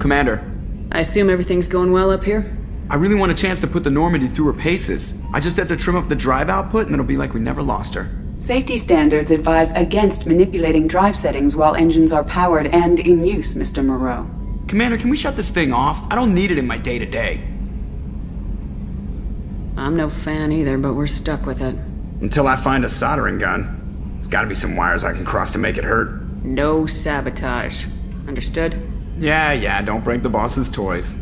Commander. I assume everything's going well up here? I really want a chance to put the Normandy through her paces. I just have to trim up the drive output and it'll be like we never lost her. Safety standards advise against manipulating drive settings while engines are powered and in use, Mr. Moreau. Commander, can we shut this thing off? I don't need it in my day-to-day. I'm no fan either, but we're stuck with it. Until I find a soldering gun. There's gotta be some wires I can cross to make it hurt. No sabotage. Understood? Yeah, don't break the boss's toys.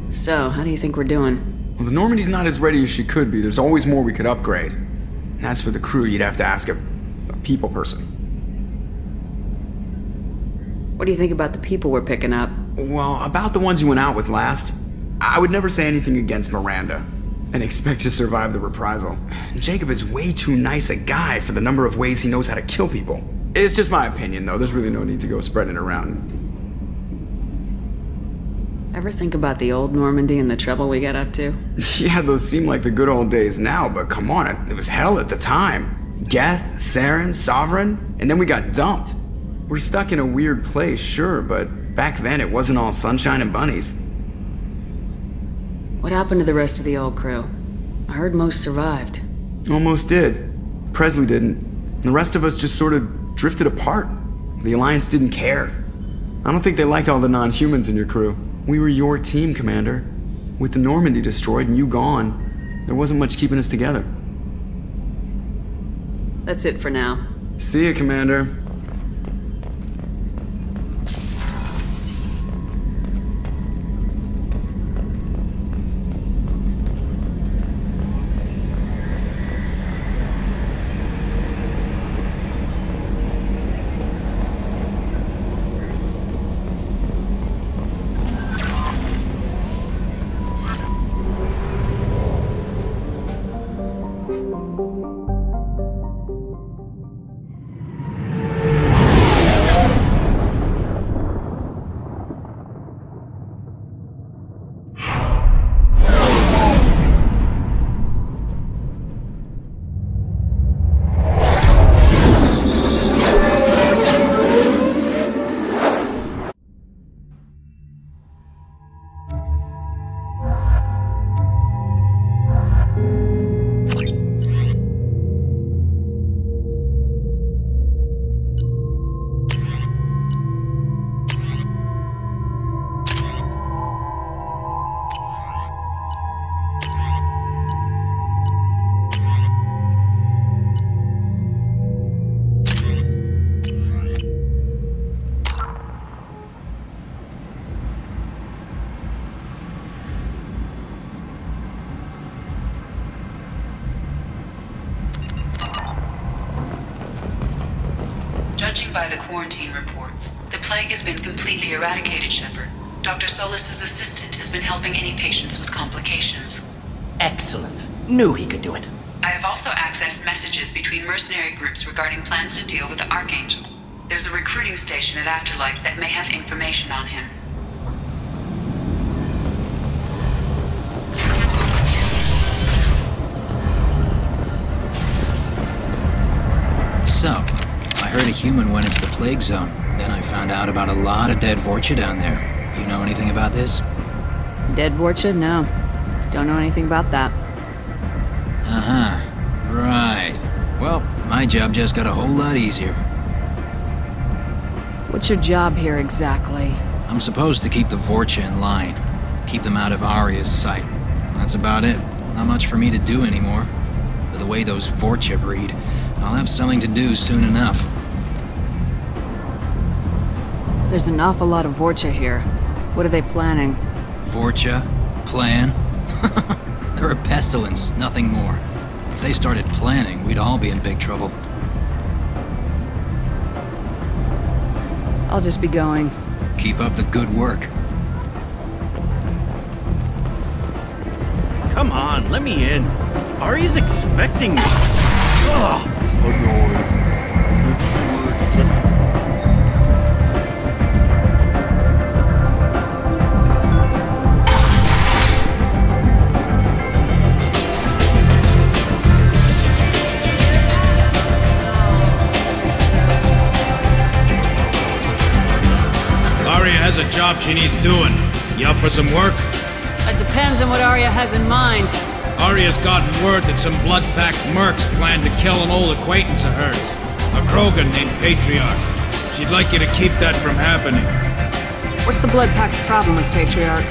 So, how do you think we're doing? Well, the Normandy's not as ready as she could be. There's always more we could upgrade. And as for the crew, you'd have to ask a people person. What do you think about the people we're picking up? Well, about the ones you went out with last, I would never say anything against Miranda and expect to survive the reprisal. Jacob is way too nice a guy for the number of ways he knows how to kill people. It's just my opinion, though. There's really no need to go spreading it around. Ever think about the old Normandy and the trouble we got up to? Yeah, those seem like the good old days now, but come on, it was hell at the time. Geth, Saren, Sovereign, and then we got dumped. We're stuck in a weird place, sure, but back then it wasn't all sunshine and bunnies. What happened to the rest of the old crew? I heard most survived. Almost did. Presley didn't. The rest of us just sort of drifted apart. The Alliance didn't care. I don't think they liked all the non-humans in your crew. We were your team, Commander. With the Normandy destroyed and you gone, there wasn't much keeping us together. That's it for now. See ya, Commander. Judging by the quarantine reports, the plague has been completely eradicated, Shepard. Dr. Solis's assistant has been helping any patients with complications. Excellent. Knew he could do it. I have also accessed messages between mercenary groups regarding plans to deal with the Archangel. There's a recruiting station at Afterlight that may have information on him. So, I heard a human went into the plague zone. Then I found out about a lot of dead Vorcha down there. You know anything about this? Dead Vorcha? No. Don't know anything about that. Uh-huh. Right. Well, my job just got a whole lot easier. What's your job here exactly? I'm supposed to keep the Vorcha in line. Keep them out of Arya's sight. That's about it. Not much for me to do anymore. But the way those Vorcha breed, I'll have something to do soon enough. There's an awful lot of Vorcha here. What are they planning? Vorcha? Plan? They're a pestilence, nothing more. If they started planning, we'd all be in big trouble. I'll just be going. Keep up the good work. Come on, let me in. Ari's expecting me. Ugh. Annoying. job she needs doing. You up for some work? That depends on what Arya has in mind. Arya's gotten word that some blood-packed mercs plan to kill an old acquaintance of hers. A Krogan named Patriarch. She'd like you to keep that from happening. What's the Blood Pack's problem with Patriarch?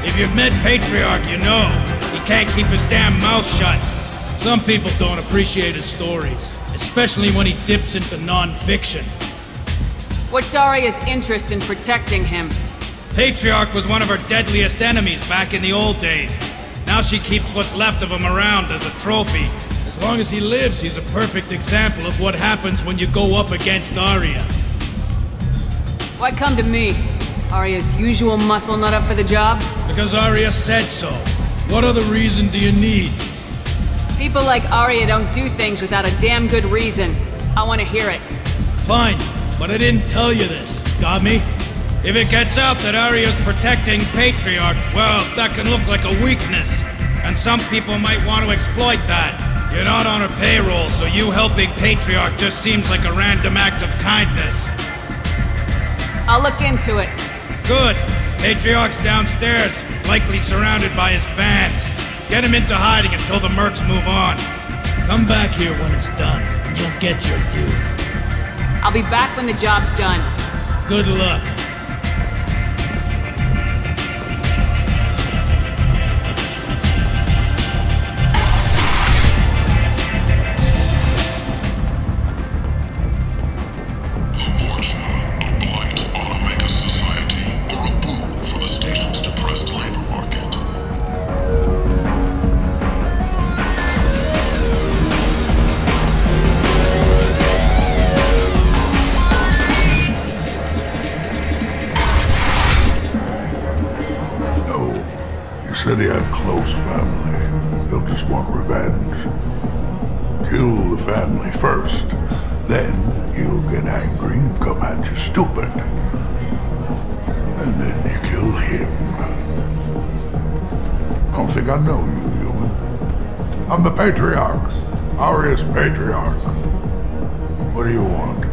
If you've met Patriarch, you know. He can't keep his damn mouth shut. Some people don't appreciate his stories, especially when he dips into non-fiction. What's Arya's interest in protecting him? Patriarch was one of her deadliest enemies back in the old days. Now she keeps what's left of him around as a trophy. As long as he lives, he's a perfect example of what happens when you go up against Arya. Why come to me? Arya's usual muscle not up for the job? Because Arya said so. What other reason do you need? People like Arya don't do things without a damn good reason. I want to hear it. Fine, but I didn't tell you this. Got me? If it gets out that Arya's protecting Patriarch, well, that can look like a weakness. And some people might want to exploit that. You're not on her payroll, so you helping Patriarch just seems like a random act of kindness. I'll look into it. Good. Patriarch's downstairs, likely surrounded by his fans. Get him into hiding until the mercs move on. Come back here when it's done, and you'll get your due. I'll be back when the job's done. Good luck. Said he had close family. They'll just want revenge. Kill the family first. Then he'll get angry and come at you stupid. And then you kill him. I don't think I know you, human. I'm the Patriarch. Arya's Patriarch. What do you want?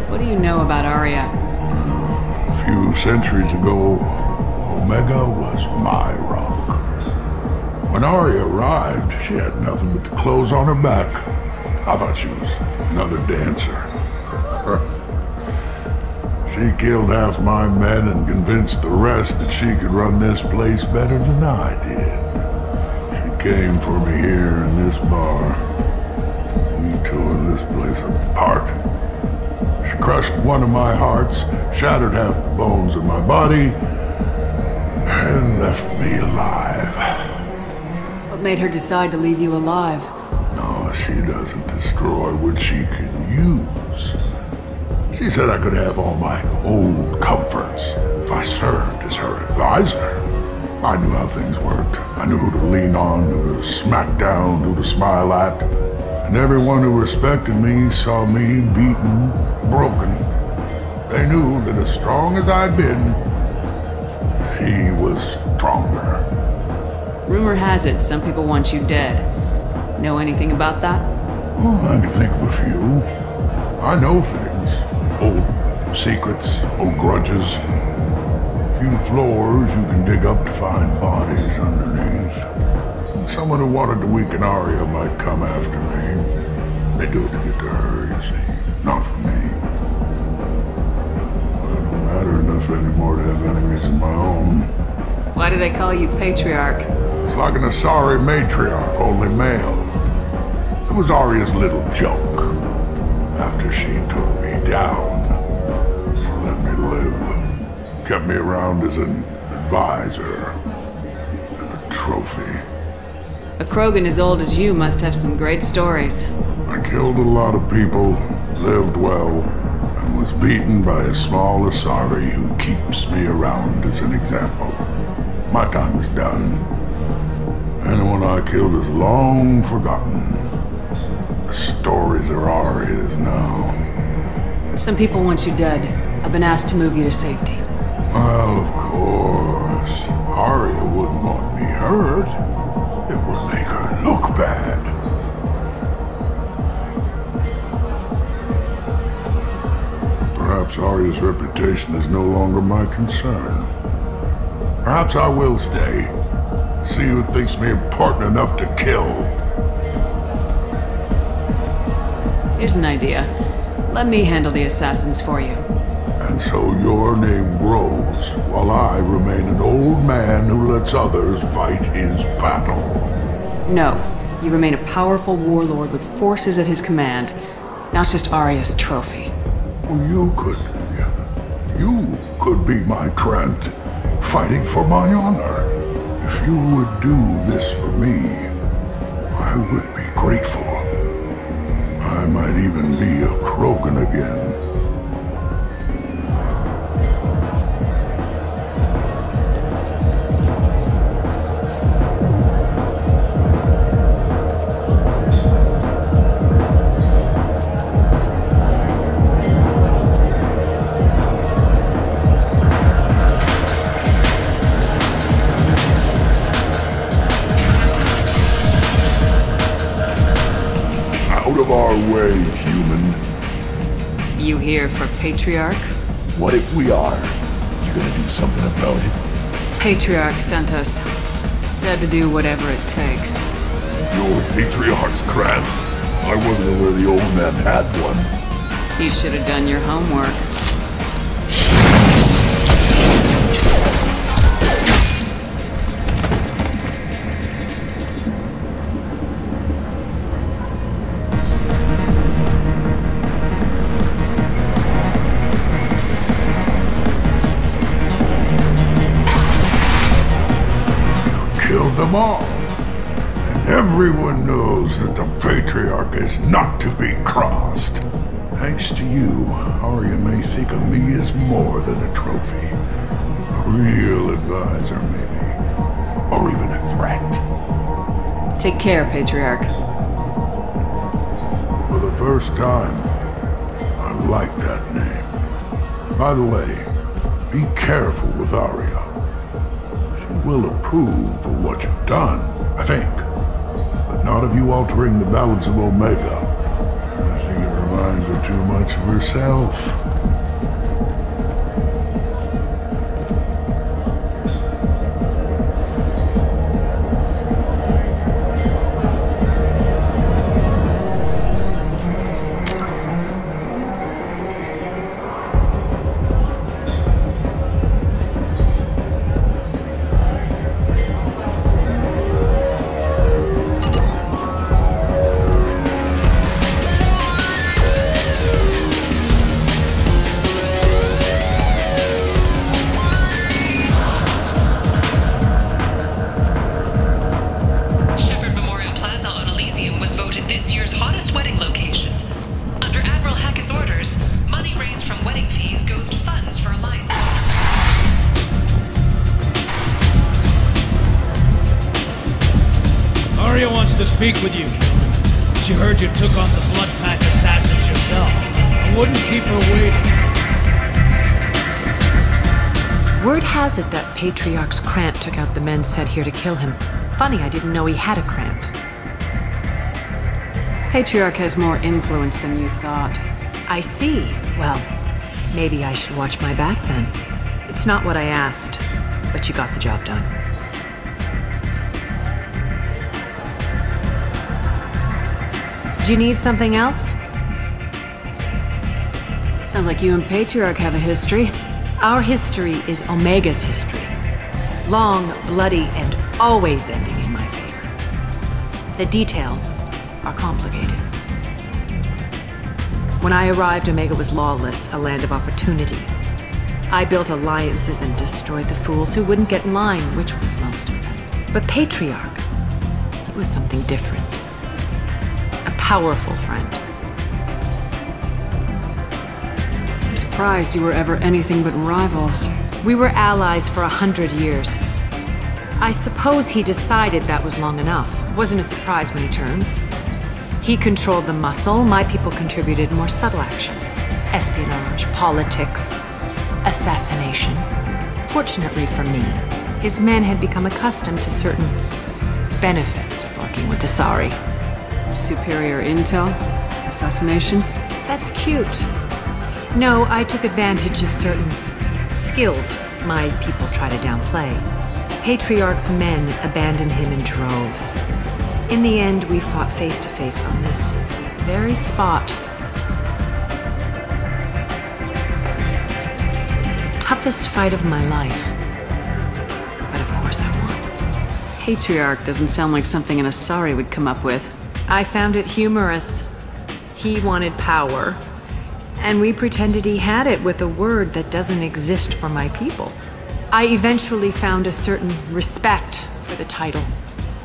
What do you know about Arya? A few centuries ago, Omega was my rock. When Arya arrived, she had nothing but the clothes on her back. I thought she was another dancer. She killed half my men and convinced the rest that she could run this place better than I did. She came for me here in this bar. We tore this place apart. She crushed one of my hearts, shattered half the bones of my body, and left me alive. What made her decide to leave you alive? No, she doesn't destroy what she can use. She said I could have all my old comforts if I served as her advisor. I knew how things worked. I knew who to lean on, who to smack down, who to smile at. And everyone who respected me saw me beaten, broken. They knew that as strong as I'd been, he was stronger. Rumor has it some people want you dead. Know anything about that? Well, I can think of a few. I know things. Old secrets, old grudges. A few floors you can dig up to find bodies underneath. Someone who wanted to weaken Arya might come after me. They do it to get to her, you see. Not for me. Matter enough anymore to have enemies of my own. Why do they call you Patriarch? It's like an Asari matriarch, only male. It was Arya's little joke. After she took me down, she let me live. Kept me around as an advisor and a trophy. A Krogan as old as you must have some great stories. I killed a lot of people, lived well, and was beaten by a small Asari who keeps me around as an example. My time is done. Anyone I killed is long forgotten. The stories are Arya's now. Some people want you dead. I've been asked to move you to safety. Well, of course. Arya wouldn't want me hurt. It would make her look bad. Perhaps Arya's reputation is no longer my concern. Perhaps I will stay. See who thinks me important enough to kill. Here's an idea. Let me handle the assassins for you. And so your name grows, while I remain an old man who lets others fight his battle. No. You remain a powerful warlord with forces at his command, not just Arya's trophy. Well, you could be my Krant, fighting for my honor. If you would do this for me, I would be grateful. I might even be a Krogan again. Out of our way, human. You here for Patriarch? What if we are? You gonna do something about it? Patriarch sent us. Said to do whatever it takes. Your Patriarch's Krant. I wasn't aware the old man had one. You should have done your homework. Killed them all. And everyone knows that the Patriarch is not to be crossed. Thanks to you, Arya may think of me as more than a trophy. A real advisor, maybe. Or even a threat. Take care, Patriarch. For the first time, I like that name. By the way, be careful with Arya. Will approve of what you've done, I think. But not of you altering the balance of Omega. I think it reminds her too much of herself. Wants to speak with you. She heard you took on the Blood Pack assassins yourself. I wouldn't keep her waiting. Word has it that Patriarch's Krant took out the men sent here to kill him. Funny, I didn't know he had a Krant. Patriarch has more influence than you thought. I see. Well, maybe I should watch my back then. It's not what I asked, but you got the job done. Do you need something else? Sounds like you and Patriarch have a history. Our history is Omega's history. Long, bloody, and always ending in my favor. The details are complicated. When I arrived, Omega was lawless, a land of opportunity. I built alliances and destroyed the fools who wouldn't get in line, which was most of them. But Patriarch, it was something different. A powerful friend. I'm surprised you were ever anything but rivals. We were allies for 100 years. I suppose he decided that was long enough. It wasn't a surprise when he turned. He controlled the muscle, my people contributed more subtle action. Espionage, politics, assassination. Fortunately for me, his men had become accustomed to certain benefits of working with Asari. Superior intel? Assassination? That's cute. No, I took advantage of certain skills my people try to downplay. Patriarch's men abandoned him in droves. In the end, we fought face to face on this very spot. The toughest fight of my life. But of course I won. Patriarch doesn't sound like something an Asari would come up with. I found it humorous. He wanted power, and we pretended he had it with a word that doesn't exist for my people. I eventually found a certain respect for the title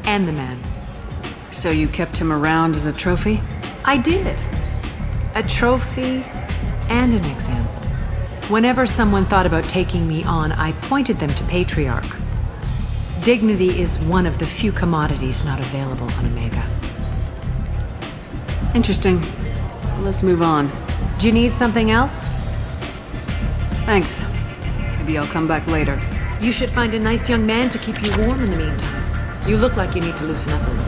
and the man. So you kept him around as a trophy? I did. A trophy and an example. Whenever someone thought about taking me on, I pointed them to Patriarch. Dignity is one of the few commodities not available on Omega. Interesting. Let's move on. Do you need something else? Thanks. Maybe I'll come back later. You should find a nice young man to keep you warm in the meantime. You look like you need to loosen up a little.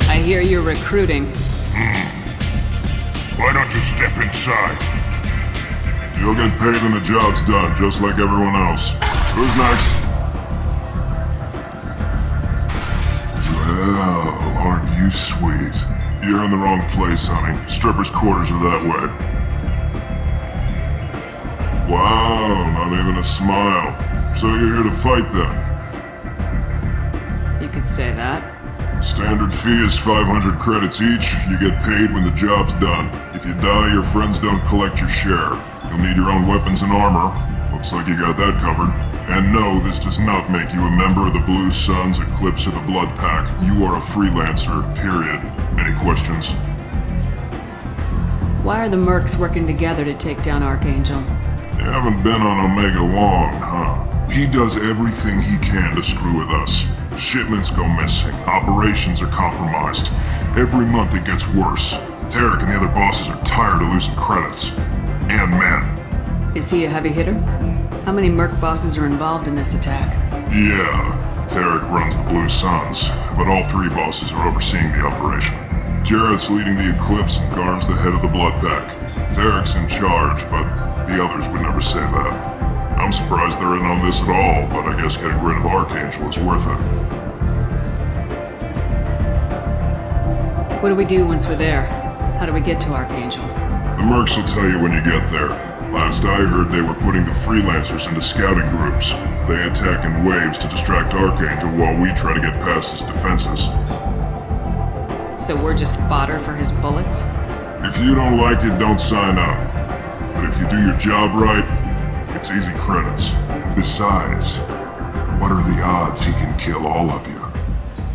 I hear you're recruiting. Why don't you step inside? You'll get paid when the job's done, just like everyone else. Who's next? Well, aren't you sweet? You're in the wrong place, honey. Strippers' quarters are that way. Wow, not even a smile. So you're here to fight then? You could say that. Standard fee is 500 credits each. You get paid when the job's done. If you die, your friends don't collect your share. You'll need your own weapons and armor. Looks like you got that covered. And no, this does not make you a member of the Blue Suns, Eclipse, or the Blood Pack. You are a freelancer, period. Any questions? Why are the mercs working together to take down Archangel? You haven't been on Omega long, huh? He does everything he can to screw with us. Shipments go missing, operations are compromised. Every month it gets worse. Tarek and the other bosses are tired of losing credits. And men. Is he a heavy hitter? How many merc bosses are involved in this attack? Yeah, Tarek runs the Blue Suns, but all three bosses are overseeing the operation. Jarrett's leading the Eclipse and Garm's the head of the Blood Pack. Tarek's in charge, but the others would never say that. I'm surprised they're in on this at all, but I guess getting rid of Archangel is worth it. What do we do once we're there? How do we get to Archangel? The mercs will tell you when you get there. Last I heard, they were putting the freelancers into scouting groups. They attack in waves to distract Archangel while we try to get past his defenses. So we're just fodder for his bullets? If you don't like it, don't sign up. But if you do your job right, it's easy credits. Besides, what are the odds he can kill all of you?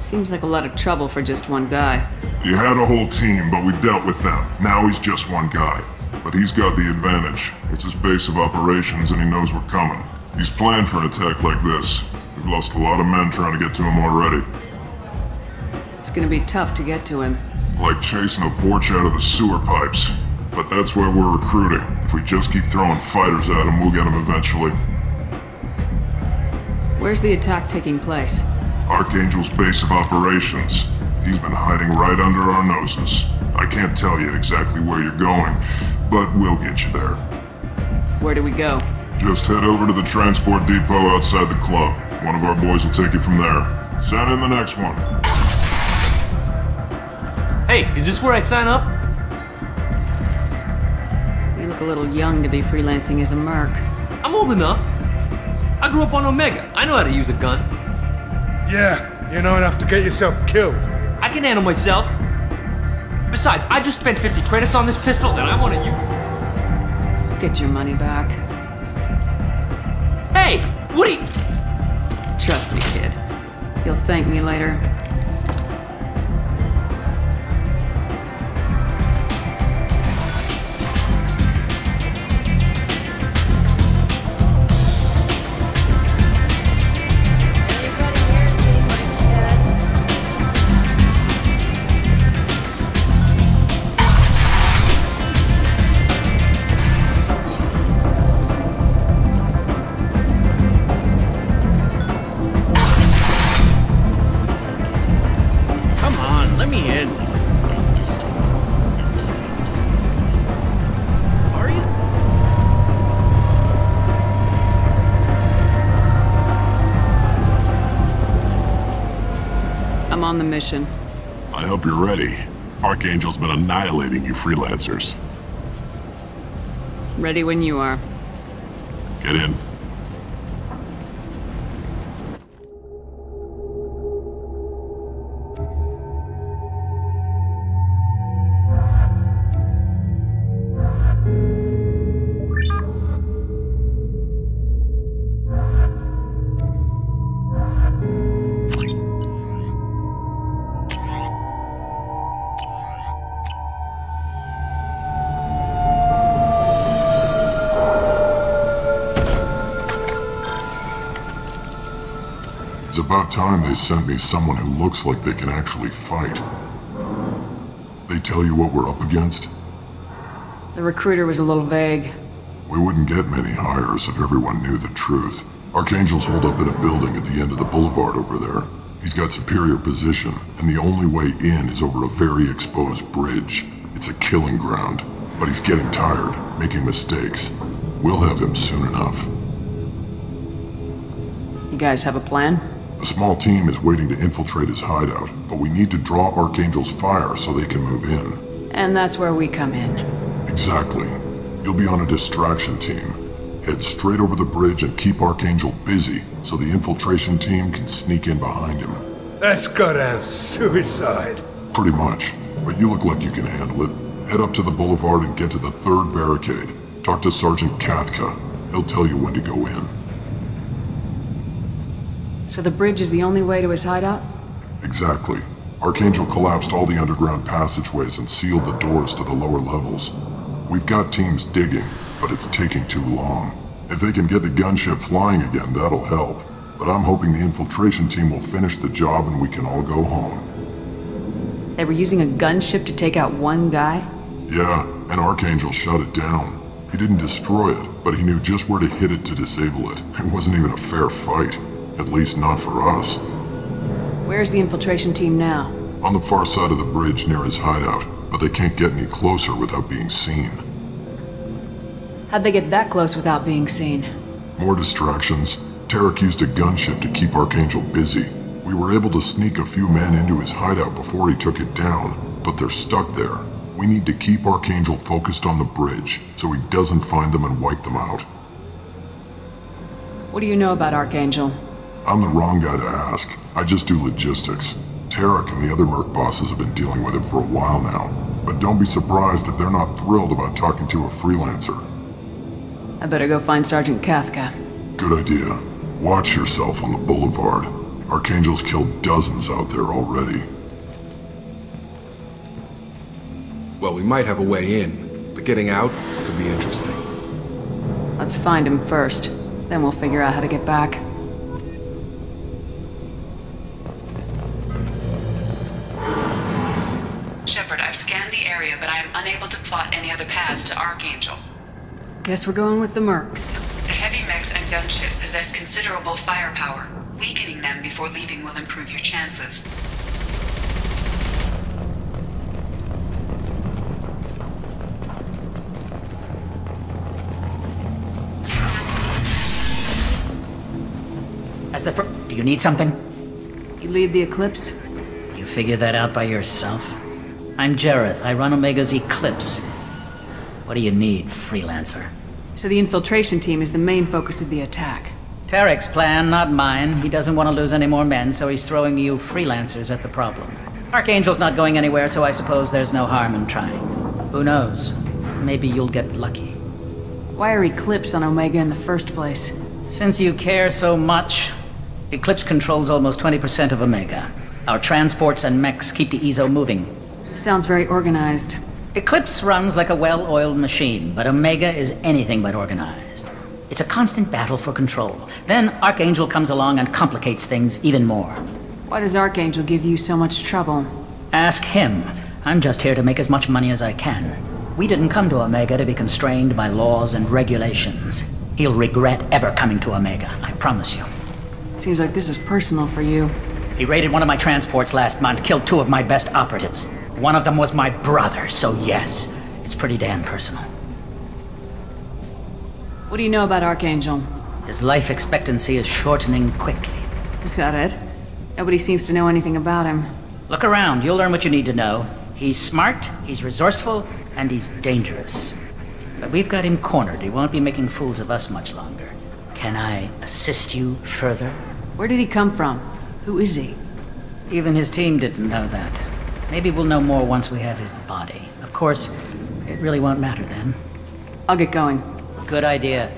Seems like a lot of trouble for just one guy. You had a whole team, but we've dealt with them. Now he's just one guy. But he's got the advantage. It's his base of operations and he knows we're coming. He's planned for an attack like this. We've lost a lot of men trying to get to him already. It's gonna be tough to get to him. Like chasing a Vorch out of the sewer pipes. But that's why we're recruiting. If we just keep throwing fighters at him, we'll get him eventually. Where's the attack taking place? Archangel's base of operations. He's been hiding right under our noses. I can't tell you exactly where you're going, but we'll get you there. Where do we go? Just head over to the transport depot outside the club. One of our boys will take you from there. Send in the next one. Hey, is this where I sign up? You look a little young to be freelancing as a merc. I'm old enough. I grew up on Omega. I know how to use a gun. Yeah, you know enough to get yourself killed. I can handle myself. Besides, I just spent 50 credits on this pistol and I want to use... Get your money back. Hey, what are you... Trust me, kid. You'll thank me later. on the mission. I hope you're ready. Archangel's been annihilating you freelancers. Ready when you are. Get in. It's about time they sent me someone who looks like they can actually fight. They tell you what we're up against? The recruiter was a little vague. We wouldn't get many hires if everyone knew the truth. Archangel's holed up in a building at the end of the boulevard over there. He's got superior position, and the only way in is over a very exposed bridge. It's a killing ground, but he's getting tired, making mistakes. We'll have him soon enough. You guys have a plan? A small team is waiting to infiltrate his hideout, but we need to draw Archangel's fire so they can move in. And that's where we come in. Exactly. You'll be on a distraction team. Head straight over the bridge and keep Archangel busy so the infiltration team can sneak in behind him. That's goddamn suicide. Pretty much, but you look like you can handle it. Head up to the boulevard and get to the third barricade. Talk to Sergeant Kathka. He'll tell you when to go in. So the bridge is the only way to his hideout? Exactly. Archangel collapsed all the underground passageways and sealed the doors to the lower levels. We've got teams digging, but it's taking too long. If they can get the gunship flying again, that'll help. But I'm hoping the infiltration team will finish the job and we can all go home. They were using a gunship to take out one guy? Yeah, and Archangel shut it down. He didn't destroy it, but he knew just where to hit it to disable it. It wasn't even a fair fight. At least not for us. Where's the infiltration team now? On the far side of the bridge near his hideout, but they can't get any closer without being seen. How'd they get that close without being seen? More distractions. Tarek used a gunship to keep Archangel busy. We were able to sneak a few men into his hideout before he took it down, but they're stuck there. We need to keep Archangel focused on the bridge, so he doesn't find them and wipe them out. What do you know about Archangel? I'm the wrong guy to ask. I just do logistics. Tarek and the other merc bosses have been dealing with him for a while now. But don't be surprised if they're not thrilled about talking to a freelancer. I better go find Sergeant Kathka. Good idea. Watch yourself on the boulevard. Archangel's killed dozens out there already. Well, we might have a way in, but getting out could be interesting. Let's find him first. Then we'll figure out how to get back. Shepard, I've scanned the area, but I am unable to plot any other paths to Archangel. Guess we're going with the mercs. The heavy mechs and gunship possess considerable firepower. Weakening them before leaving will improve your chances. Do you need something? You lead the Eclipse? You figure that out by yourself? I'm Jareth. I run Omega's Eclipse. What do you need, freelancer? So the infiltration team is the main focus of the attack. Tarek's plan, not mine. He doesn't want to lose any more men, so he's throwing you freelancers at the problem. Archangel's not going anywhere, so I suppose there's no harm in trying. Who knows? Maybe you'll get lucky. Why are Eclipse on Omega in the first place? Since you care so much, Eclipse controls almost 20% of Omega. Our transports and mechs keep the EZO moving. Sounds very organized. Eclipse runs like a well-oiled machine, but Omega is anything but organized. It's a constant battle for control. Then Archangel comes along and complicates things even more. Why does Archangel give you so much trouble? Ask him. I'm just here to make as much money as I can. We didn't come to Omega to be constrained by laws and regulations. He'll regret ever coming to Omega, I promise you. Seems like this is personal for you. He raided one of my transports last month, killed 2 of my best operatives. One of them was my brother, so yes, it's pretty damn personal. What do you know about Archangel? His life expectancy is shortening quickly. Is that it? Nobody seems to know anything about him. Look around, you'll learn what you need to know. He's smart, he's resourceful, and he's dangerous. But we've got him cornered. He won't be making fools of us much longer. Can I assist you further? Where did he come from? Who is he? Even his team didn't know that. Maybe we'll know more once we have his body. Of course, it really won't matter then. I'll get going. Good idea.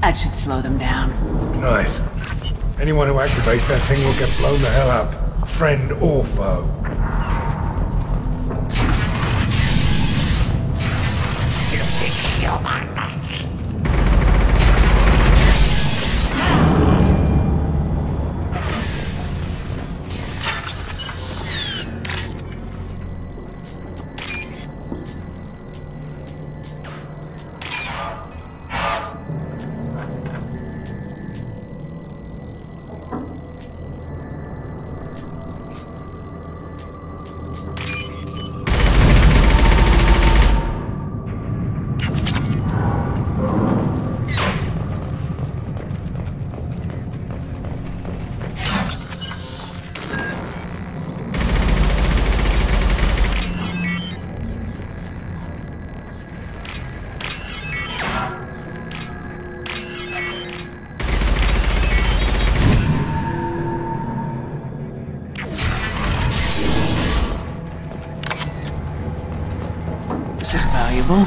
That should slow them down. Nice. Anyone who activates that thing will get blown the hell up. Friend or foe. This is valuable.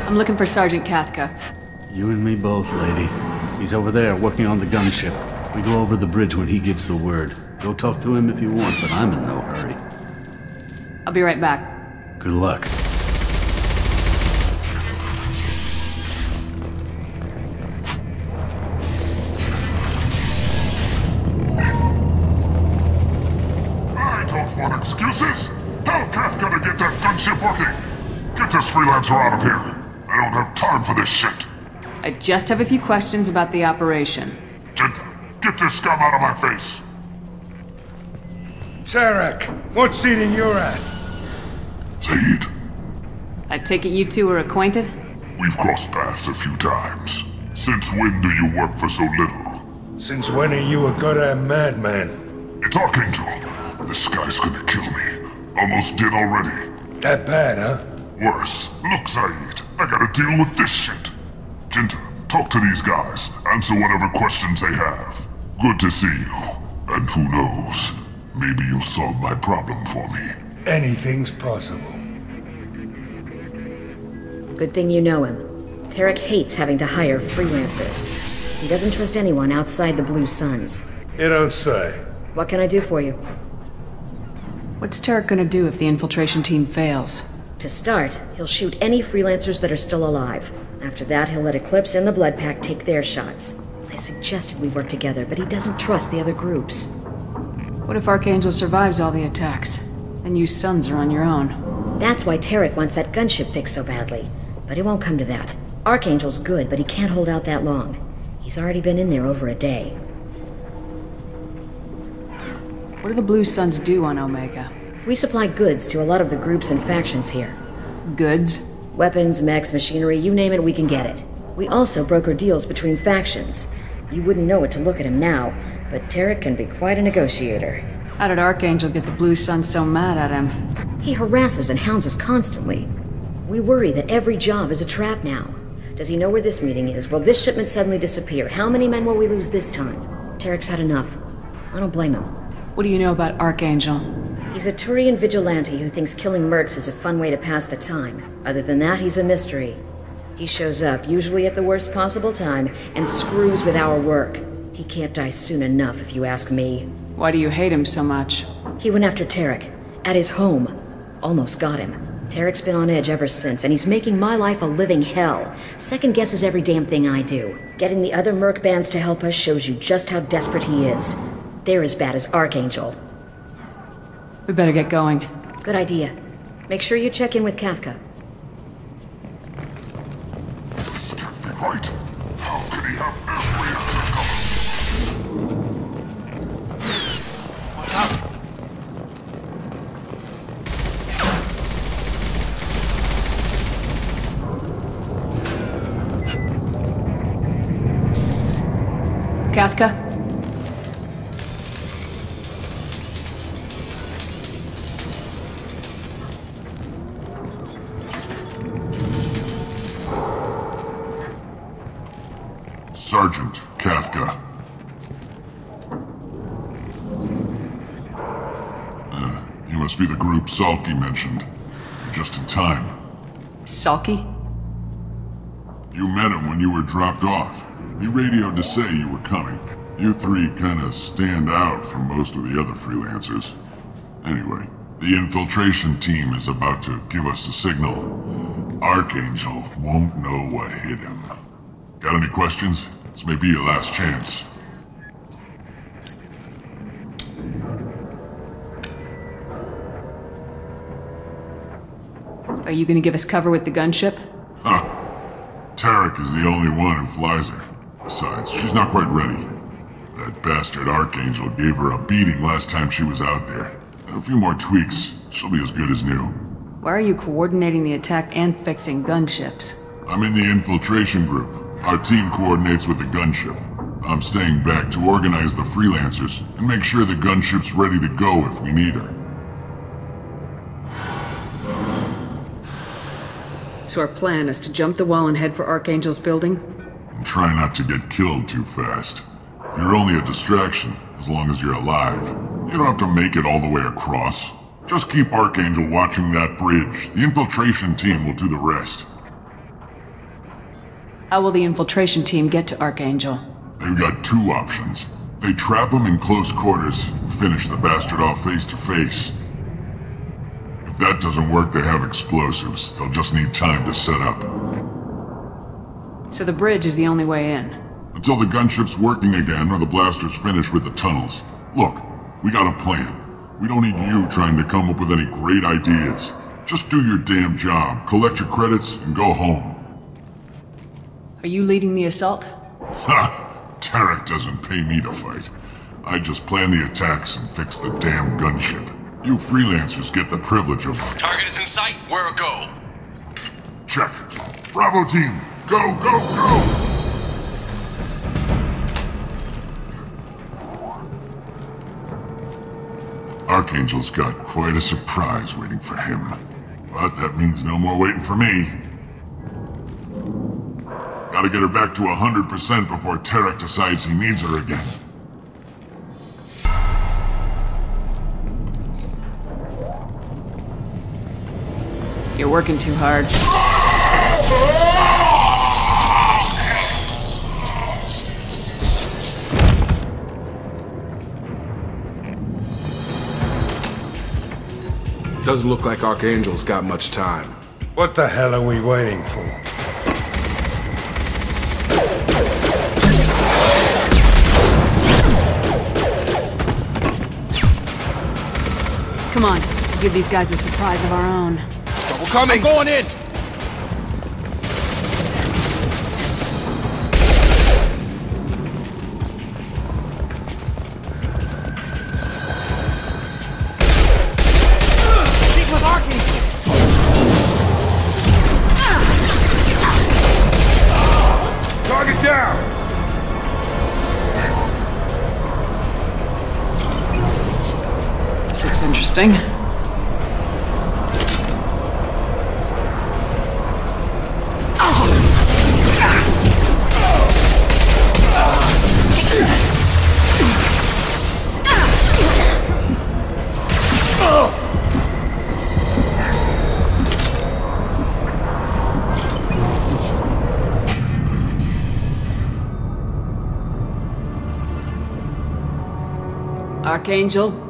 I'm looking for Sergeant Kathka. You and me both, lady. He's over there, working on the gunship. We go over the bridge when he gives the word. Go talk to him if you want, but I'm in no hurry. I'll be right back. Good luck. I don't want excuses. Tell Kafka to get that gunship working. Get this freelancer out of here. I don't have time for this shit. I just have a few questions about the operation. Genta, get this scum out of my face. Tarek, what's eating your ass? Zaid, I take it you two are acquainted? we've crossed paths a few times. Since when do you work for so little? Since when are you a goddamn madman? It's Archangel. This guy's gonna kill me. Almost did already. That bad, huh? Worse. Look, Zaid, I gotta deal with this shit. Genta, talk to these guys. Answer whatever questions they have. Good to see you. And who knows, maybe you'll solve my problem for me. Anything's possible. Good thing you know him. Tarek hates having to hire freelancers. He doesn't trust anyone outside the Blue Suns. You don't say. What can I do for you? What's Tarek gonna do if the infiltration team fails? To start, he'll shoot any freelancers that are still alive. After that, he'll let Eclipse and the Blood Pack take their shots. I suggested we work together, but he doesn't trust the other groups. What if Archangel survives all the attacks? Then you Sons are on your own. That's why Tarek wants that gunship fixed so badly. But it won't come to that. Archangel's good, but he can't hold out that long. He's already been in there over a day. What do the Blue Suns do on Omega? We supply goods to a lot of the groups and factions here. Goods? Weapons, mechs, machinery, you name it, we can get it. We also broker deals between factions. You wouldn't know it to look at him now, but Tarek can be quite a negotiator. How did Archangel get the Blue Suns so mad at him? He harasses and hounds us constantly. We worry that every job is a trap now. Does he know where this meeting is? Will this shipment suddenly disappear? How many men will we lose this time? Tarek's had enough. I don't blame him. What do you know about Archangel? He's a Turian vigilante who thinks killing mercs is a fun way to pass the time. Other than that, he's a mystery. He shows up, usually at the worst possible time, and screws with our work. He can't die soon enough, if you ask me. Why do you hate him so much? He went after Tarek. At his home. Almost got him. Tarek's been on edge ever since, and he's making my life a living hell. Second guesses every damn thing I do. Getting the other merc bands to help us shows you just how desperate he is. They're as bad as Archangel. We better get going. Good idea. Make sure you check in with Kafka. This can't be right. How could he have every What's up? Kafka? Sergeant Kafka. You must be the group Salky mentioned. You're just in time. Salky? You met him when you were dropped off. He radioed to say you were coming. You three kinda stand out from most of the other freelancers. Anyway, the infiltration team is about to give us a signal. Archangel won't know what hit him. Got any questions? This may be your last chance. Are you gonna give us cover with the gunship? Huh. Tarek is the only one who flies her. Besides, she's not quite ready. That bastard Archangel gave her a beating last time she was out there. A few more tweaks, she'll be as good as new. Why are you coordinating the attack and fixing gunships? I'm in the infiltration group. Our team coordinates with the gunship. I'm staying back to organize the freelancers and make sure the gunship's ready to go if we need her. So our plan is to jump the wall and head for Archangel's building? And try not to get killed too fast. You're only a distraction, as long as you're alive. You don't have to make it all the way across. Just keep Archangel watching that bridge. The infiltration team will do the rest. How will the infiltration team get to Archangel? They've got two options. They trap him in close quarters, finish the bastard off face to face. If that doesn't work, they have explosives. They'll just need time to set up. So the bridge is the only way in? Until the gunship's working again or the blasters finish with the tunnels. Look, we got a plan. We don't need you trying to come up with any great ideas. Just do your damn job, collect your credits, and go home. Are you leading the assault? Ha! Tarek doesn't pay me to fight. I just plan the attacks and fix the damn gunship. You freelancers get the privilege of... Target is in sight. Where a go? Check. Bravo team, go, go, go! Archangel's got quite a surprise waiting for him. But that means no more waiting for me. Gotta get her back to 100% before Tarek decides he needs her again. You're working too hard. Doesn't look like Archangel's got much time. What the hell are we waiting for? Come on, give these guys a surprise of our own. Trouble coming! I'm going in! interesting. Archangel?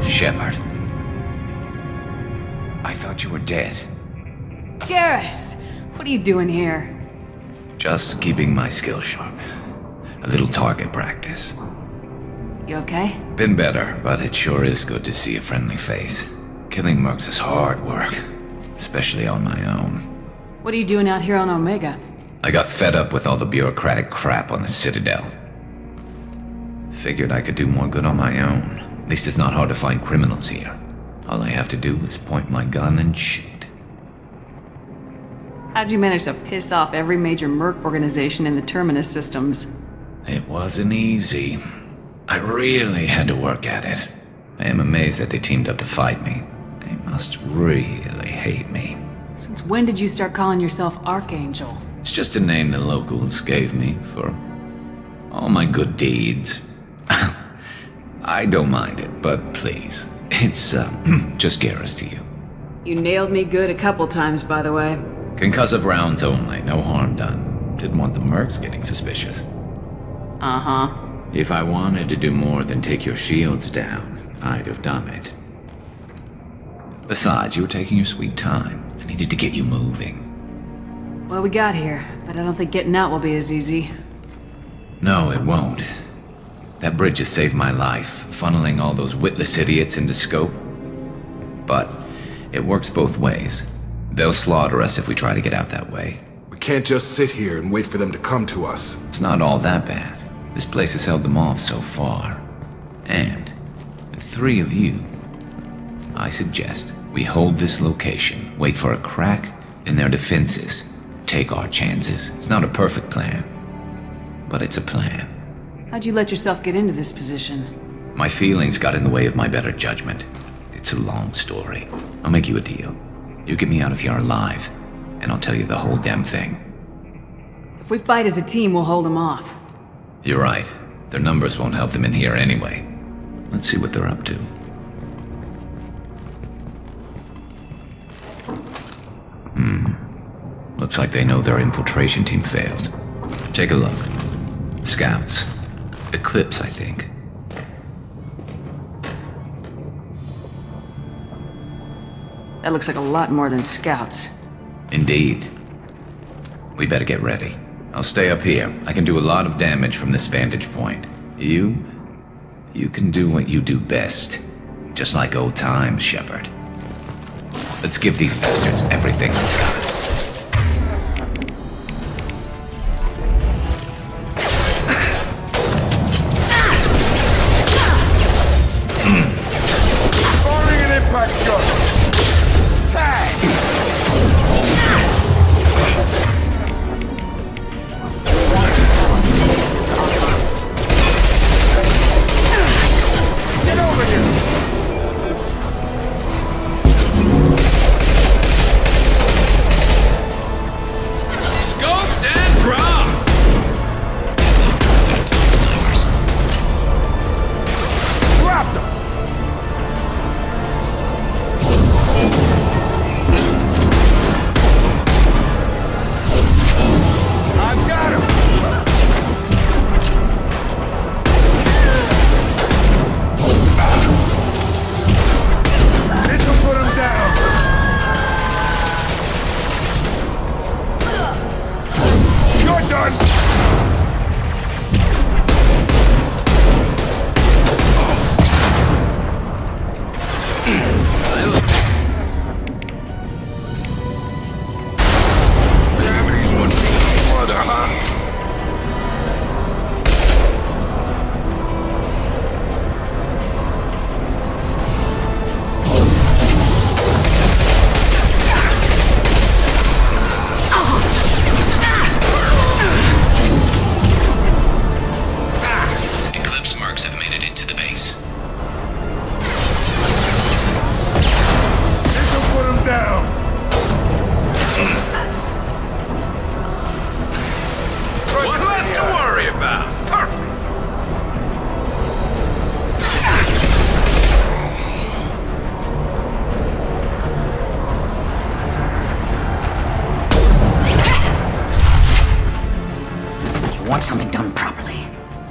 Shepard. I thought you were dead. Garrus! What are you doing here? Just keeping my skills sharp. A little target practice. You okay? Been better, but it sure is good to see a friendly face. Killing mercs is hard work, especially on my own. What are you doing out here on Omega? I got fed up with all the bureaucratic crap on the Citadel. Figured I could do more good on my own. At least it's not hard to find criminals here. All I have to do is point my gun and shoot. How'd you manage to piss off every major merc organization in the Terminus systems? It wasn't easy. I really had to work at it. I am amazed that they teamed up to fight me. They must really hate me. Since when did you start calling yourself Archangel? It's just a name the locals gave me for all my good deeds. I don't mind it, but please, it's just Garrus to you. You nailed me good a couple times, by the way. Concussive rounds only, no harm done. Didn't want the mercs getting suspicious. Uh-huh. If I wanted to do more than take your shields down, I'd have done it. Besides, you were taking your sweet time. I needed to get you moving. Well, we got here, but I don't think getting out will be as easy. No, it won't. That bridge has saved my life, funneling all those witless idiots into scope. But it works both ways. They'll slaughter us if we try to get out that way. We can't just sit here and wait for them to come to us. It's not all that bad. This place has held them off so far. And with 3 of you, I suggest we hold this location, wait for a crack in their defenses, take our chances. It's not a perfect plan, but it's a plan. How'd you let yourself get into this position? My feelings got in the way of my better judgment. It's a long story. I'll make you a deal. You get me out of here alive, and I'll tell you the whole damn thing. If we fight as a team, we'll hold them off. You're right. Their numbers won't help them in here anyway. Let's see what they're up to. Looks like they know their infiltration team failed. Take a look. Scouts. Eclipse, I think. That looks like a lot more than scouts. Indeed. We better get ready. I'll stay up here. I can do a lot of damage from this vantage point. You can do what you do best. Just like old times, Shepard. Let's give these bastards everything we've got.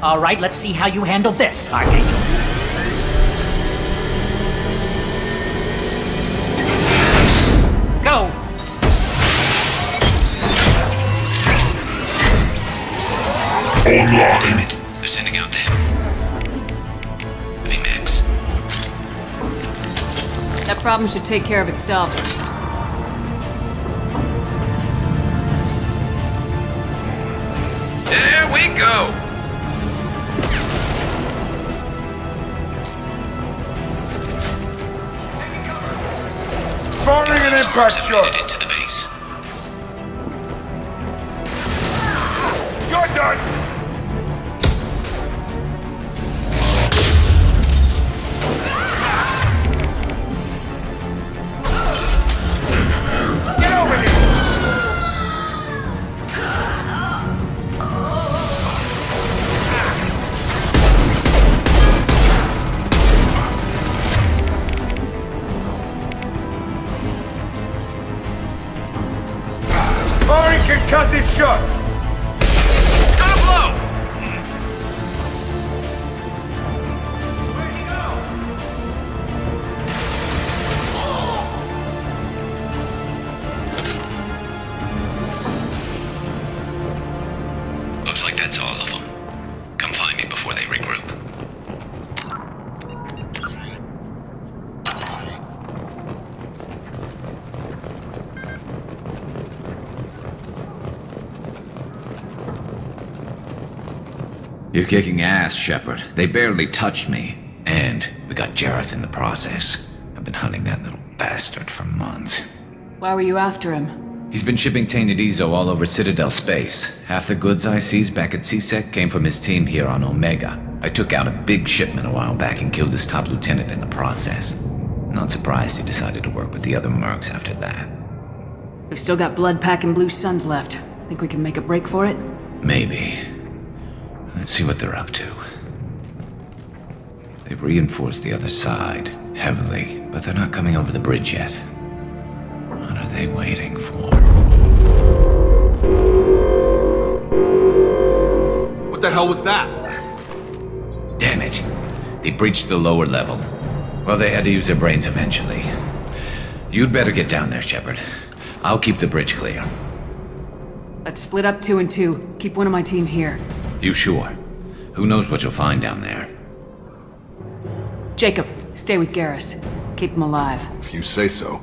All right, let's see how you handle this, Archangel. Go! Online. They're sending out the Hey, Max. That problem should take care of itself. There we go! Firing an impact shot! Into the base. You're done! Get over here! Firing concussive shot! Got a blow! Looks like that's all of them. Come find me before they regroup. You're kicking ass, Shepard. They barely touched me. And we got Jareth in the process. I've been hunting that little bastard for months. Why were you after him? He's been shipping tainted Ezo all over Citadel space. Half the goods I seized back at CSEC came from his team here on Omega. I took out a big shipment a while back and killed his top lieutenant in the process. Not surprised he decided to work with the other mercs after that. We've still got Bloodpack and Blue Suns left. Think we can make a break for it? Maybe. Let's see what they're up to. They've reinforced the other side, heavily, but they're not coming over the bridge yet. What are they waiting for? What the hell was that? Damn it. They breached the lower level. Well, they had to use their brains eventually. You'd better get down there, Shepard. I'll keep the bridge clear. Let's split up 2 and 2. Keep one of my team here. You sure? Who knows what you'll find down there? Jacob, stay with Garrus. Keep him alive. If you say so.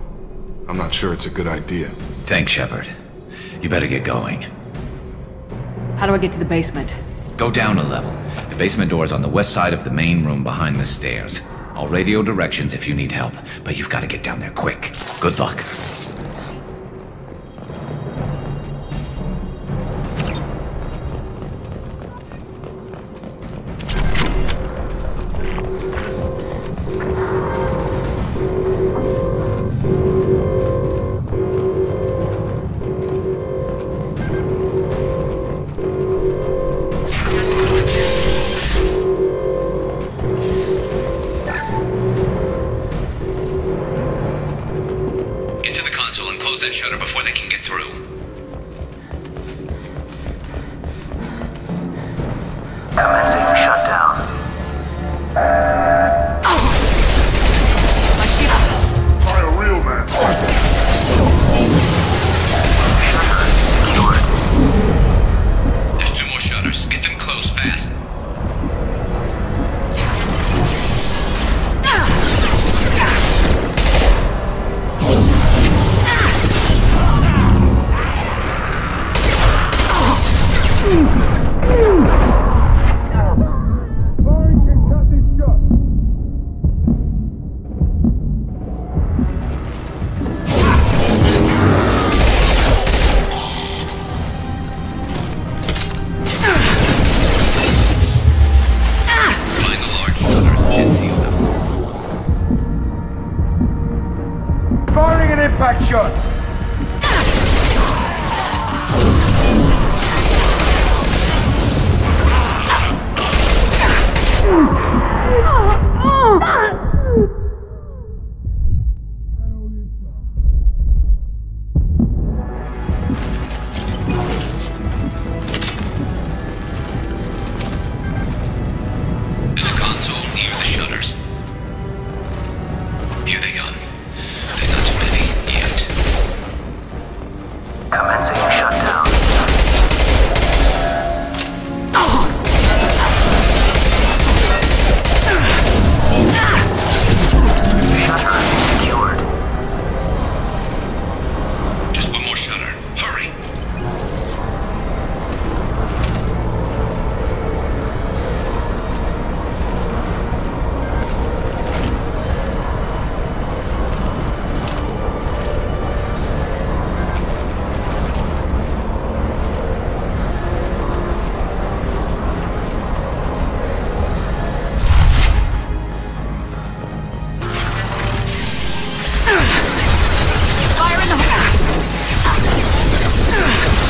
I'm not sure it's a good idea. Thanks, Shepard. You better get going. How do I get to the basement? Go down a level. The basement door's on the west side of the main room behind the stairs. I'll radio directions if you need help, but you've got to get down there quick. Good luck. Impact shot!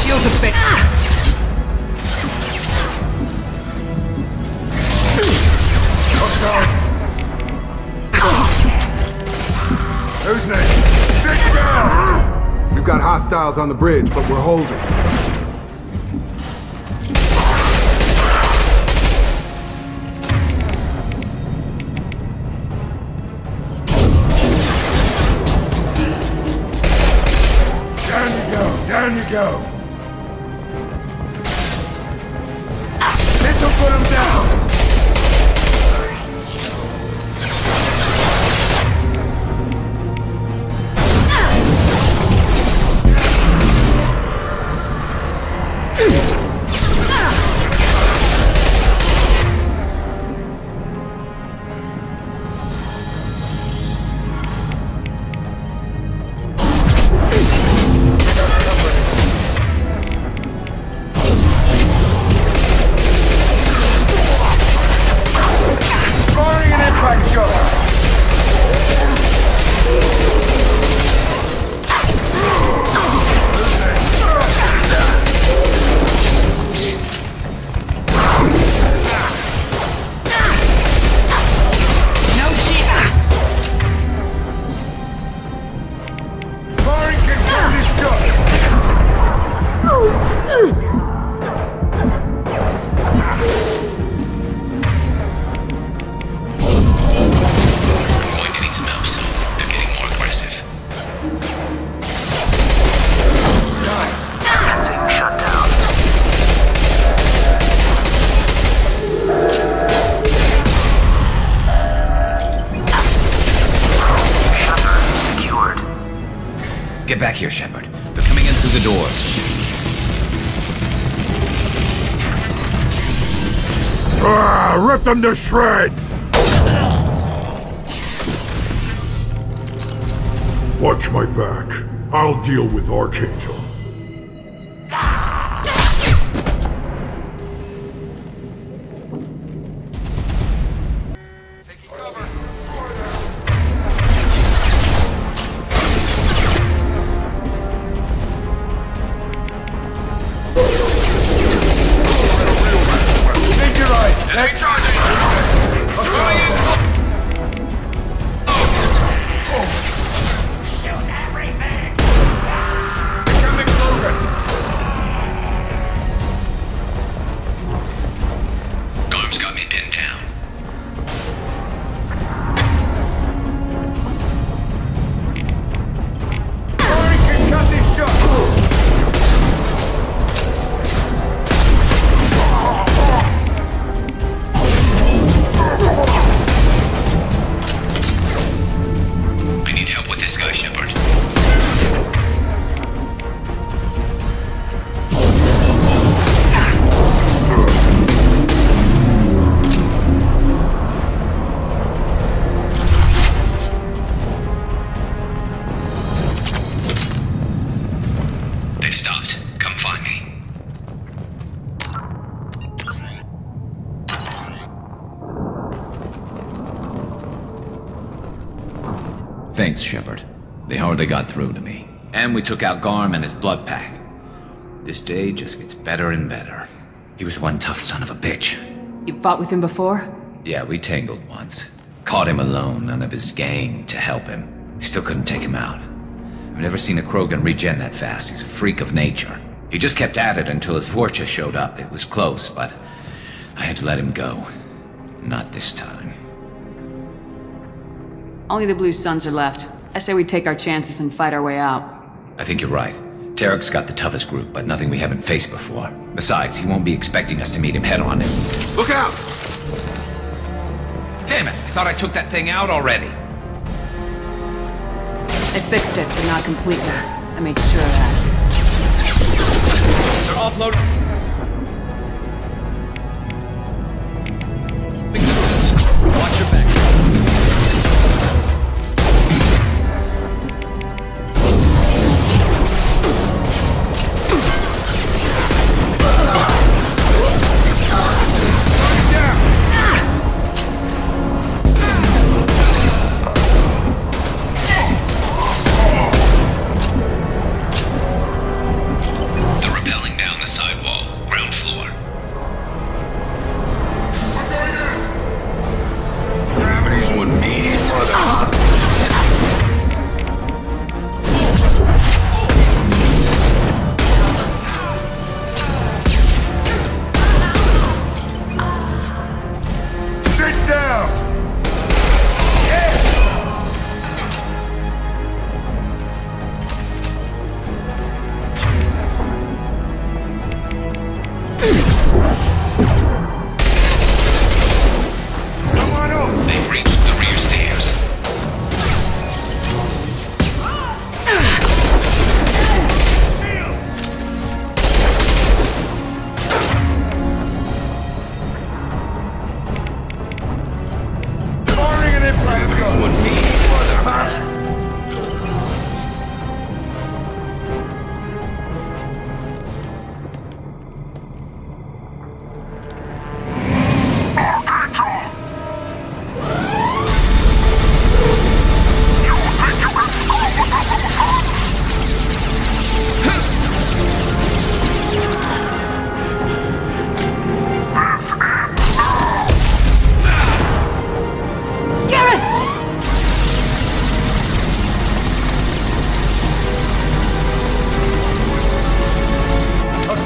feels a bit... Who's next? Sit down! We've got hostiles on the bridge, but we're holding. Down you go! This'll put him down! Get back here, Shepard. They're coming in through the doors. Rip them to shreds! Watch my back. I'll deal with Archangel. Thanks, Shepard. They hardly got through to me. And we took out Garm and his blood pack. This day just gets better and better. He was one tough son of a bitch. You fought with him before? Yeah, we tangled once. Caught him alone, none of his gang to help him. Still couldn't take him out. I've never seen a Krogan regen that fast. He's a freak of nature. He just kept at it until his Vorcha showed up. It was close, but I had to let him go. Not this time. Only the Blue Suns are left. I say we take our chances and fight our way out. I think you're right. Tarek's got the toughest group, but nothing we haven't faced before. Besides, he won't be expecting us to meet him head-on. Look out! Damn it! I thought I took that thing out already. I fixed it, but not completely. I made sure of that. They're offloaded. Watch your back. The repelling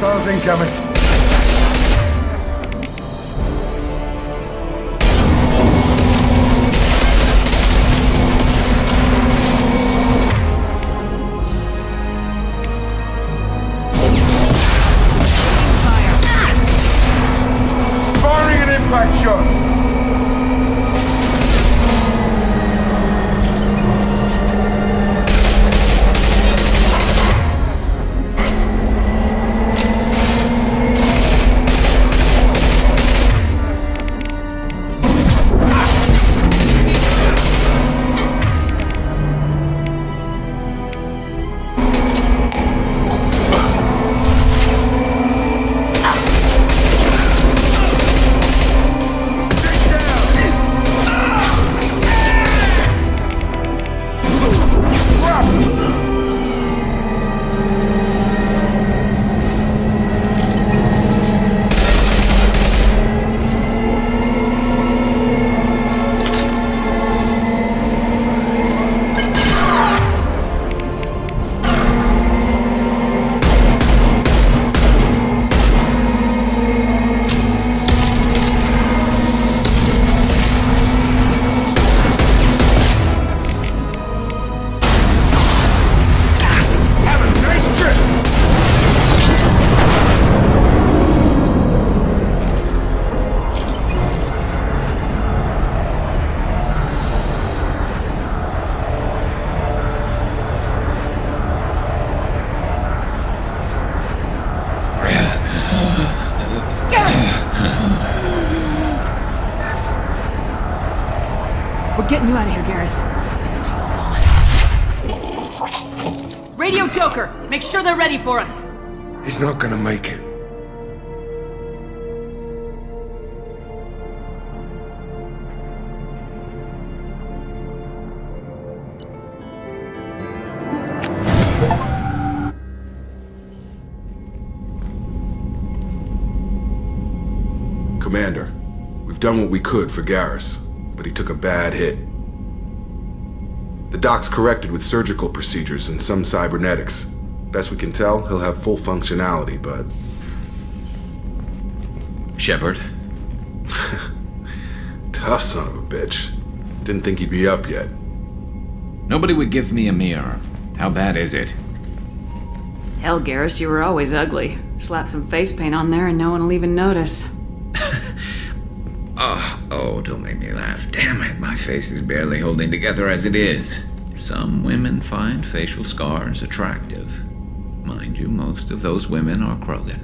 Hostiles incoming. Firing an impact shot! We're getting you out of here, Garrus. Just hold on. Radio Joker! Make sure they're ready for us! He's not gonna make it. Commander, we've done what we could for Garrus, but he took a bad hit. The doc's corrected with surgical procedures and some cybernetics. Best we can tell, he'll have full functionality, but... Shepard? Tough son of a bitch. Didn't think he'd be up yet. Nobody would give me a mirror. How bad is it? Hell, Garrus, you were always ugly. Slap some face paint on there and no one will even notice. Oh, don't make me laugh. Damn it, my face is barely holding together as it is. Some women find facial scars attractive. Mind you, most of those women are Krogan.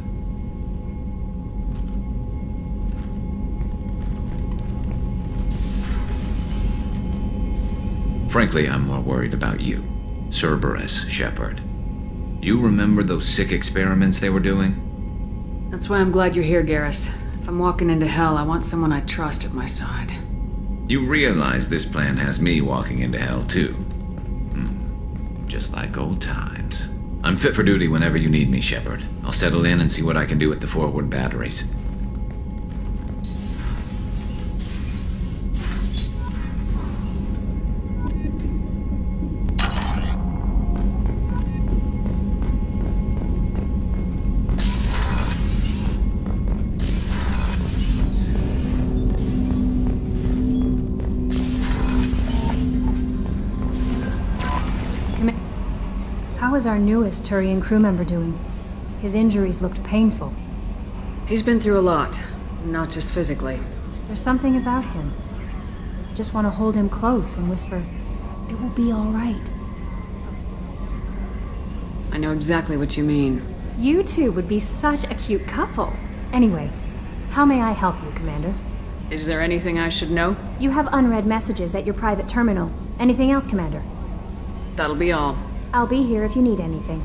Frankly, I'm more worried about you. Cerberus, Shepard. You remember those sick experiments they were doing? That's why I'm glad you're here, Garrus. If I'm walking into hell, I want someone I trust at my side. You realize this plan has me walking into hell, too. Just like old times. I'm fit for duty whenever you need me, Shepard. I'll settle in and see what I can do with the forward batteries. How is our newest Turian crew member doing? His injuries looked painful. He's been through a lot, not just physically. There's something about him. I just want to hold him close and whisper, "It will be all right." I know exactly what you mean. You two would be such a cute couple. Anyway, how may I help you, Commander? Is there anything I should know? You have unread messages at your private terminal. Anything else, Commander? That'll be all. I'll be here if you need anything.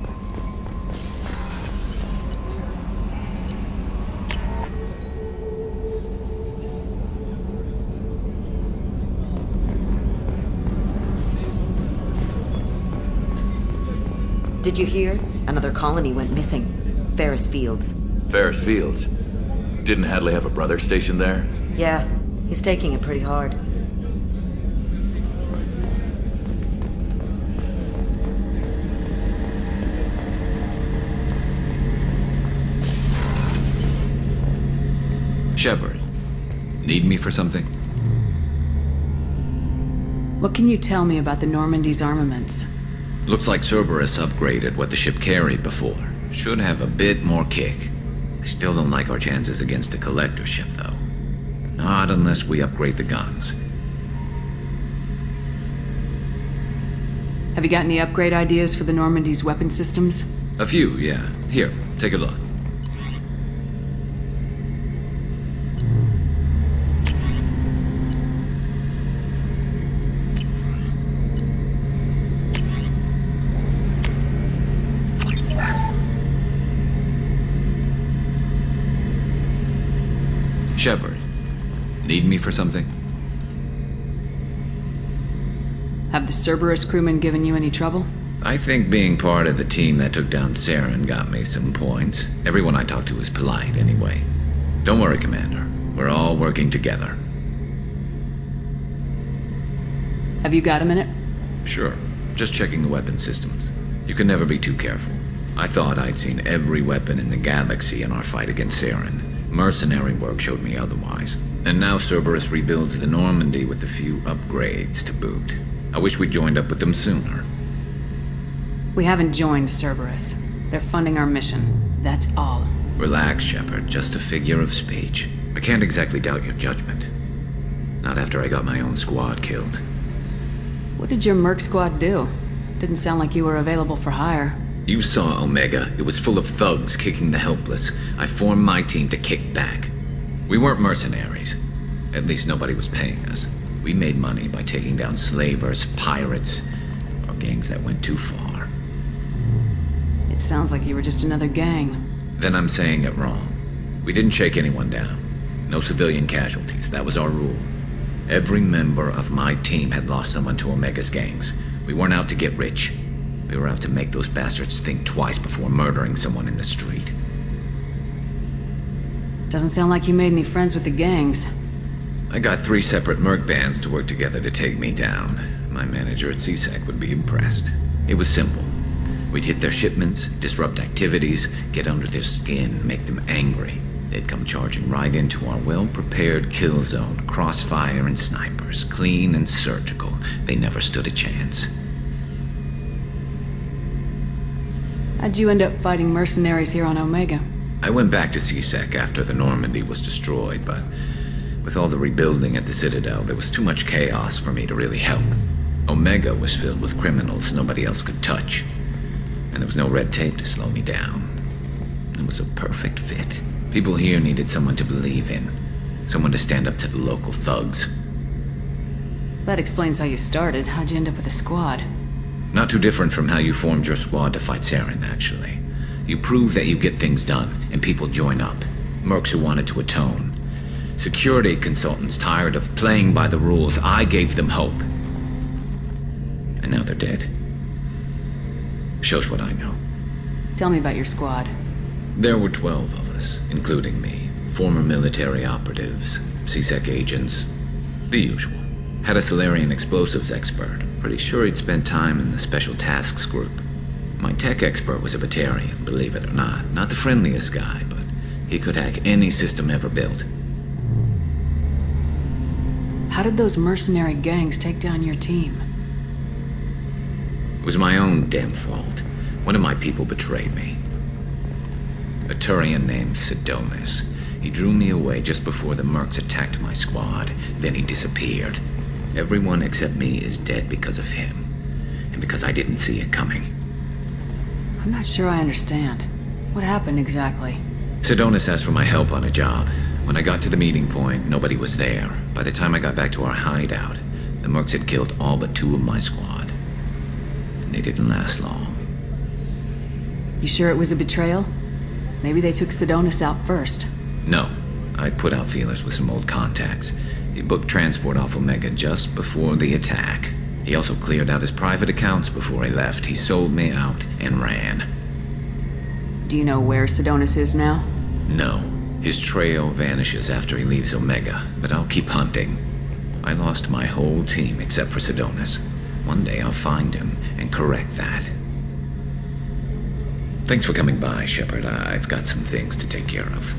Did you hear? Another colony went missing. Ferris Fields. Ferris Fields? Didn't Hadley have a brother stationed there? Yeah, he's taking it pretty hard. Shepard, need me for something? What can you tell me about the Normandy's armaments? Looks like Cerberus upgraded what the ship carried before. Should have a bit more kick. I still don't like our chances against a collector ship, though. Not unless we upgrade the guns. Have you got any upgrade ideas for the Normandy's weapon systems? A few, yeah. Here, take a look. Shepard, need me for something? Have the Cerberus crewmen given you any trouble? I think being part of the team that took down Saren got me some points. Everyone I talked to was polite, anyway. Don't worry, Commander. We're all working together. Have you got a minute? Sure. Just checking the weapon systems. You can never be too careful. I thought I'd seen every weapon in the galaxy in our fight against Saren. Mercenary work showed me otherwise. And now Cerberus rebuilds the Normandy with a few upgrades to boot. I wish we'd joined up with them sooner. We haven't joined Cerberus. They're funding our mission. That's all. Relax, Shepard. Just a figure of speech. I can't exactly doubt your judgment. Not after I got my own squad killed. What did your Merc squad do? Didn't sound like you were available for hire. You saw Omega. It was full of thugs kicking the helpless. I formed my team to kick back. We weren't mercenaries. At least nobody was paying us. We made money by taking down slavers, pirates, or gangs that went too far. It sounds like you were just another gang. Then I'm saying it wrong. We didn't shake anyone down. No civilian casualties. That was our rule. Every member of my team had lost someone to Omega's gangs. We weren't out to get rich. We were out to make those bastards think twice before murdering someone in the street. Doesn't sound like you made any friends with the gangs. I got 3 separate merc bands to work together to take me down. My manager at CSEC would be impressed. It was simple. We'd hit their shipments, disrupt activities, get under their skin, make them angry. They'd come charging right into our well-prepared kill zone, crossfire and snipers, clean and surgical. They never stood a chance. How'd you end up fighting mercenaries here on Omega? I went back to CSEC after the Normandy was destroyed, but with all the rebuilding at the Citadel, there was too much chaos for me to really help. Omega was filled with criminals nobody else could touch, and there was no red tape to slow me down. It was a perfect fit. People here needed someone to believe in, someone to stand up to the local thugs. That explains how you started. How'd you end up with a squad? Not too different from how you formed your squad to fight Saren, actually. You prove that you get things done, and people join up. Mercs who wanted to atone. Security consultants tired of playing by the rules. I gave them hope. And now they're dead. Shows what I know. Tell me about your squad. There were 12 of us, including me. Former military operatives, CSEC agents, the usual. Had a Solarian explosives expert. Pretty sure he'd spent time in the Special Tasks Group. My tech expert was a Batarian, believe it or not. Not the friendliest guy, but he could hack any system ever built. How did those mercenary gangs take down your team? It was my own damn fault. One of my people betrayed me. A Turian named Sidonis. He drew me away just before the Mercs attacked my squad. Then he disappeared. Everyone except me is dead because of him. And because I didn't see it coming. I'm not sure I understand. What happened exactly? Sidonis asked for my help on a job. When I got to the meeting point, nobody was there. By the time I got back to our hideout, the Mercs had killed all but 2 of my squad. And they didn't last long. You sure it was a betrayal? Maybe they took Sidonis out first. No. I put out feelers with some old contacts. He booked transport off Omega just before the attack. He also cleared out his private accounts before he left. He sold me out and ran. Do you know where Sidonis is now? No. His trail vanishes after he leaves Omega, but I'll keep hunting. I lost my whole team except for Sidonis. One day I'll find him and correct that. Thanks for coming by, Shepard. I've got some things to take care of.